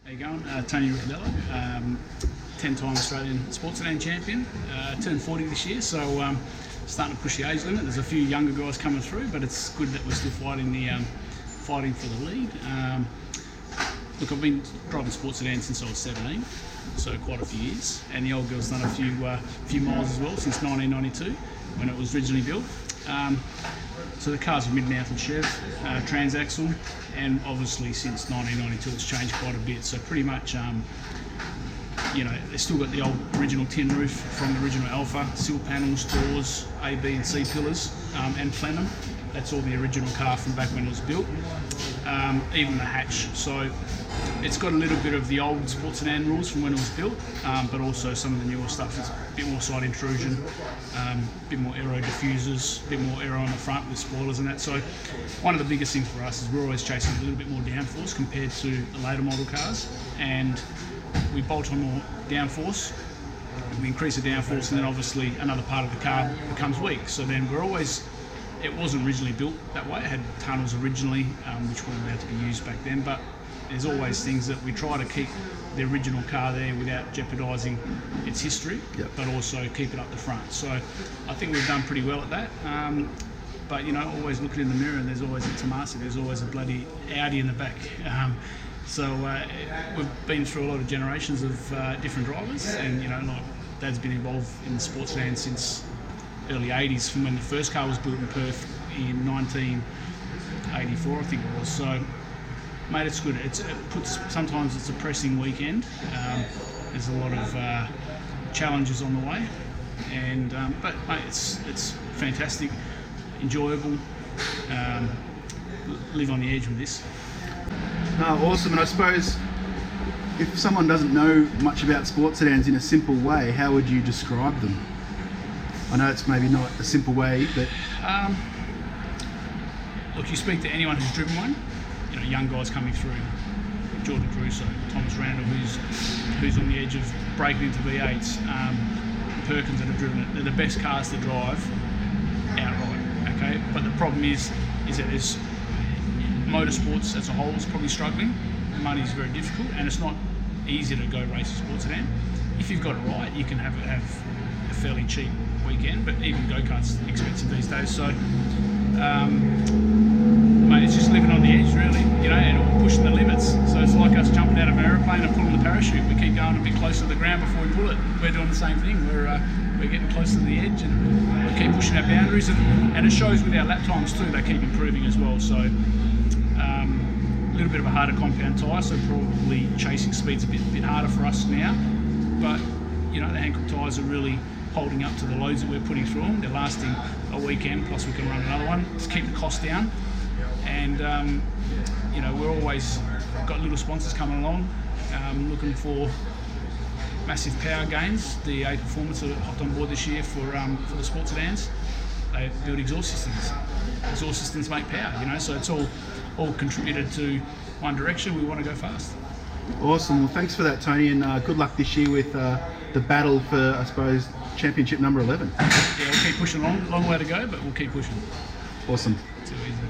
How you going? Tony Ricciardello, 10-time Australian sports sedan champion. Turned 40 this year, so starting to push the age limit. There's a few younger guys coming through, but it's good that we're still fighting for the lead. Look, I've been driving sports sedan since I was 17, so quite a few years. And the old girl's done a few miles as well since 1992, when it was originally built. So the car's a mid-mounted Chev, transaxle, and obviously since 1992 it's changed quite a bit. So pretty much, they've still got the old original tin roof from the original Alpha, sill panels, doors, A, B and C pillars, and plenum. That's all the original car from back when it was built. Even the hatch. So it's got a little bit of the old sports sedan rules from when it was built, but also some of the newer stuff. It's a bit more side intrusion, a bit more aero diffusers, a bit more aero on the front with spoilers and that. So one of the biggest things for us is we're always chasing a little bit more downforce compared to the later model cars, and we bolt on more downforce. We increase the downforce, and then obviously another part of the car becomes weak. So then we're always, it wasn't originally built that way. It had tunnels originally, which weren't allowed to be used back then, but there's always things that we try to keep the original car there without jeopardising its history, but also keep it up the front. So I think we've done pretty well at that. But always looking in the mirror, and there's always a Tomasi, there's always a bloody Audi in the back. So we've been through a lot of generations of different drivers, and like Dad's been involved in the sports sedan since early 80s, from when the first car was built in Perth in 1984, I think it was. So, mate, it's good. Sometimes it's a pressing weekend. There's a lot of challenges on the way, and but mate, it's fantastic, enjoyable. Live on the edge with this. Awesome. And I suppose if someone doesn't know much about sports sedans in a simple way, how would you describe them? I know it's maybe not a simple way, but look, you speak to anyone who's driven one, young guys coming through, Jordan Crusoe, Thomas Randall, who's on the edge of breaking into V8s, Perkins that have driven it. They're the best cars to drive outright, okay? But the problem is that there's motorsports as a whole is probably struggling. Money is very difficult, and it's not easy to go race a sports sedan. If you've got it right, you can have a fairly cheap weekend, but even go-karts are expensive these days. So, mate, it's just living on the edge, really, and pushing the limits. So it's like us jumping out of an aeroplane and pulling the parachute. We keep going a bit closer to the ground before we pull it. We're doing the same thing. We're getting closer to the edge, and we keep pushing our boundaries, and it shows with our lap times too. They keep improving as well. So a little bit of a harder compound tyre, so probably chasing speed's a bit harder for us now. But the Hankook tyres are really holding up to the loads that we're putting through them. They're lasting a weekend, plus we can run another one to keep the cost down. And we're always got little sponsors coming along, looking for massive power gains. The A Performance are hopped on board this year for the sports sedans. They build exhaust systems. Exhaust systems make power, so it's all contributed to one direction. We want to go fast. Awesome. Well, thanks for that, Tony, and good luck this year with the battle for, I suppose, championship number 11. Yeah, we'll keep pushing along. Long way to go, but we'll keep pushing. Awesome. Too easy.